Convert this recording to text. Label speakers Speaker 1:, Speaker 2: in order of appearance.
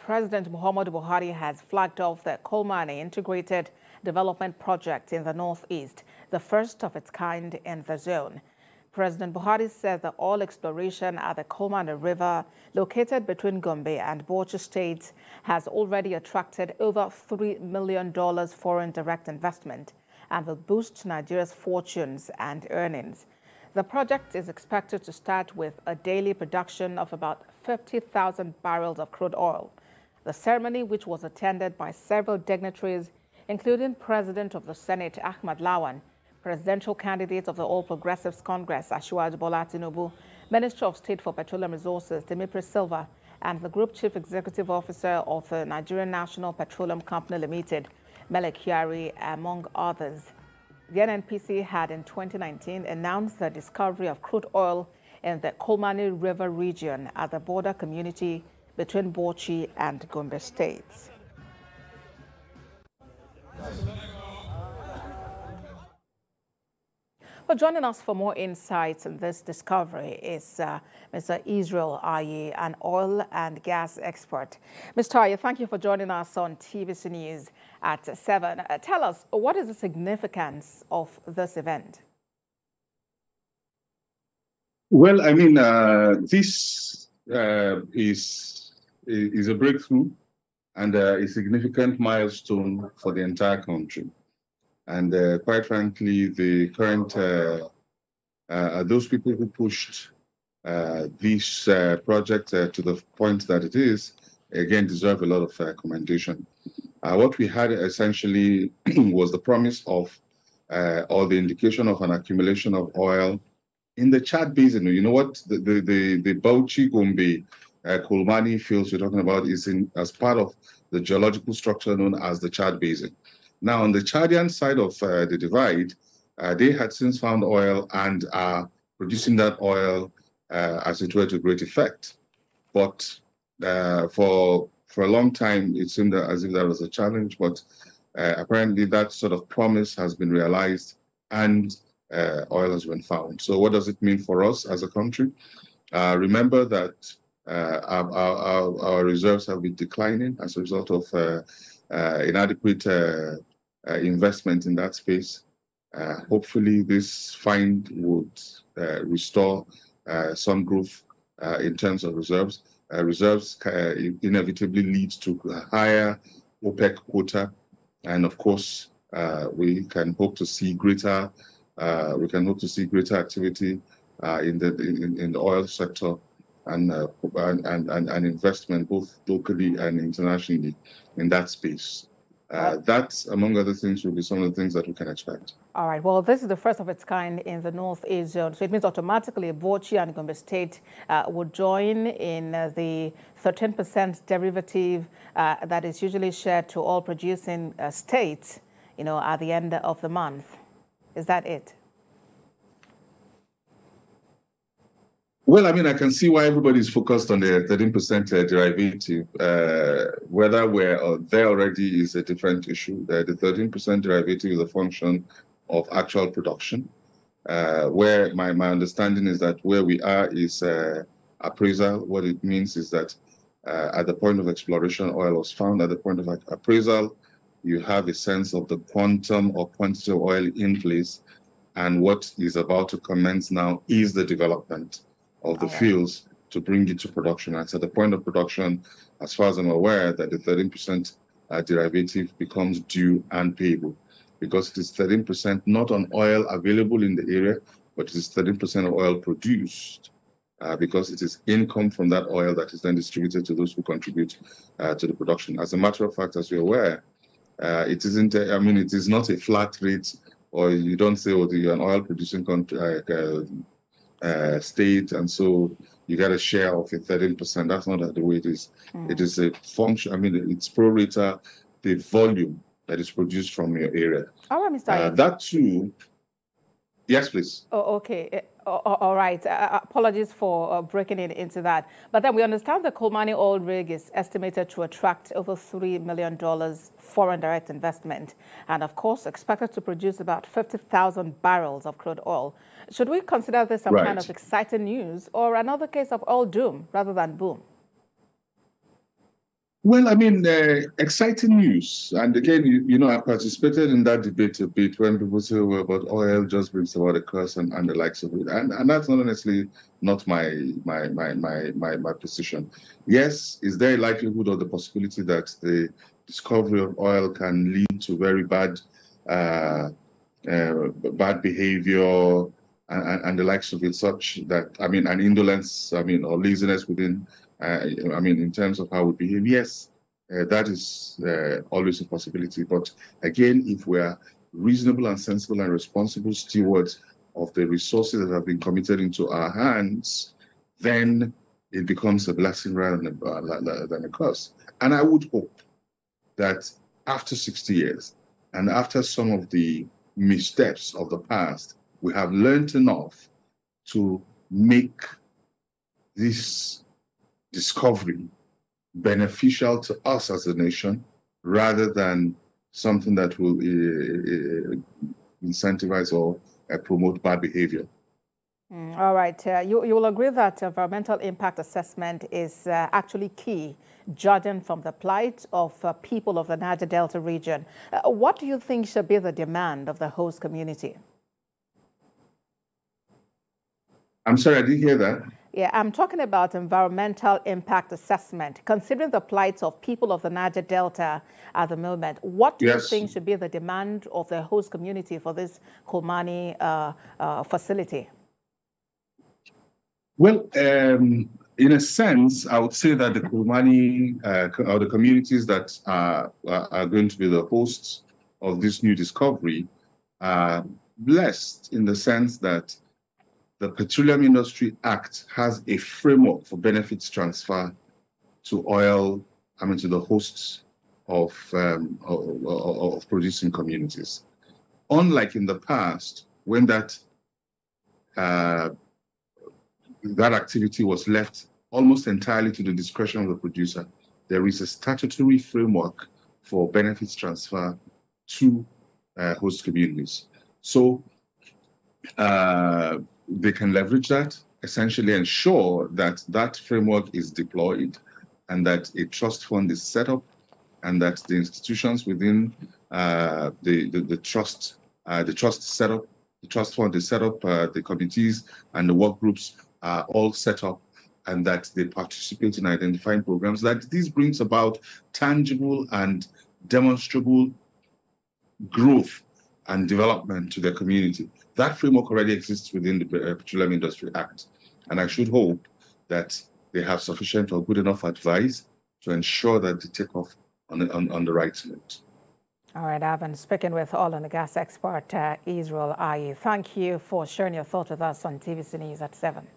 Speaker 1: President Muhammadu Buhari has flagged off the Kolmani Integrated Development Project in the northeast, the first of its kind in the zone. President Buhari said the oil exploration at the Kolmani River, located between Gombe and Bauchi states, has already attracted over $3 million foreign direct investment and will boost Nigeria's fortunes and earnings. The project is expected to start with a daily production of about 50,000 barrels of crude oil. The ceremony, which was attended by several dignitaries, including President of the Senate, Ahmad Lawan, presidential candidate of the All Progressives Congress, Asiwaju Bola Tinubu, Minister of State for Petroleum Resources, Temipri Silva, and the Group Chief Executive Officer of the Nigerian National Petroleum Company Limited, Mele Kyari, among others. The NNPC had in 2019 announced the discovery of crude oil in the Kolmani River region at the border community between Bauchi and Gombe states. But joining us for more insights on this discovery is Mr. Israel Aye, an oil and gas expert. Mr. Aye, thank you for joining us on TVC News at 7. Tell us, what is the significance of this event?
Speaker 2: Well, I mean, this is a breakthrough and a significant milestone for the entire country. And quite frankly, the current, those people who pushed this project to the point that it is, again, deserve a lot of commendation. What we had essentially was the promise of, or the indication of an accumulation of oil in the Chad Basin. You know what? The Bauchi, Gombe, Kolmani fields we're talking about is as part of the geological structure known as the Chad Basin. Now, on the Chadian side of the divide, they had since found oil and are producing that oil, as it were, to great effect. But for a long time, it seemed as if that was a challenge. But apparently, that sort of promise has been realized and oil has been found. So what does it mean for us as a country? Remember that our reserves have been declining as a result of inadequate investment in that space. Hopefully, this find would restore some growth in terms of reserves. Reserves inevitably lead to a higher OPEC quota, and of course, we can hope to see greater activity in the oil sector and investment both locally and internationally in that space. That, among other things, will be some of the things that we can expect.
Speaker 1: All right. Well, this is the first of its kind in the Northeast zone. So it means automatically Bauchi and Gombe State would join in the 13% derivative that is usually shared to all producing states, you know, at the end of the month. Is that it?
Speaker 2: Well, I mean, I can see why everybody's focused on the 13% derivative. Whether we're there already is a different issue. The 13% derivative is a function of actual production, where my understanding is that where we are is appraisal. What it means is that at the point of exploration, oil was found. At the point of appraisal, you have a sense of the quantum or quantity of oil in place. And what is about to commence now is the development of the fields to bring it to production. And at the point of production, as far as I'm aware, that the 13% derivative becomes due and payable, because it is 13% not on oil available in the area, but it is 13% of oil produced, because it is income from that oil that is then distributed to those who contribute to the production. As a matter of fact, as you're aware, it isn't, I mean, it is not a flat rate, or you don't say, oh, you're an oil producing country, state, and so you get a share of it, 13%. That's not the way it is. It is a function. I mean, it's pro rata the volume that is produced from your area.
Speaker 1: All right, Mr.
Speaker 2: That too. Yes, please.
Speaker 1: Oh, okay. All right. Apologies for breaking it into that. But then we understand the Kolmani oil rig is estimated to attract over $3 million foreign direct investment, and of course expected to produce about 50,000 barrels of crude oil. Should we consider this some kind of exciting news or another case of oil doom rather than boom?
Speaker 2: Well, I mean, exciting news. And again, you know, I participated in that debate a bit when people say, well, about oil just brings about a curse and the likes of it. And that's not honestly not my position. Yes, is there a likelihood or the possibility that the discovery of oil can lead to very bad bad behavior and the likes of it, such that, I mean, an indolence, I mean, or laziness within, I mean, in terms of how we behave? Yes, that is always a possibility. But again, if we're reasonable and sensible and responsible stewards of the resources that have been committed into our hands, then it becomes a blessing rather than a curse. And I would hope that after 60 years and after some of the missteps of the past, we have learned enough to make this discovery beneficial to us as a nation rather than something that will incentivize or promote bad behavior.
Speaker 1: All right. You will agree that environmental impact assessment is actually key, judging from the plight of people of the Niger Delta region. What do you think should be the demand of the host community?
Speaker 2: I'm sorry, I didn't hear that.
Speaker 1: Yeah, I'm talking about environmental impact assessment. Considering the plight of people of the Niger Delta at the moment, what do you think should be the demand of the host community for this Kolmani facility?
Speaker 2: Well, in a sense, I would say that the Kolmani or the communities that are going to be the hosts of this new discovery are blessed in the sense that the Petroleum Industry Act has a framework for benefits transfer to oil, I mean, to the hosts of producing communities. Unlike in the past, when that activity was left almost entirely to the discretion of the producer, there is a statutory framework for benefits transfer to host communities. So they can leverage that, essentially ensure that that framework is deployed and that a trust fund is set up and that the institutions within the trust setup, the trust fund is set up, the committees and the work groups are all set up, and that they participate in identifying programs, that this brings about tangible and demonstrable growth and development to their community. That framework already exists within the Petroleum Industry Act. And I should hope that they have sufficient or good enough advice to ensure that they take off on the right note.
Speaker 1: All right, I've been speaking with oil and gas expert Israel Ayi. Thank you for sharing your thoughts with us on TVC News at 7.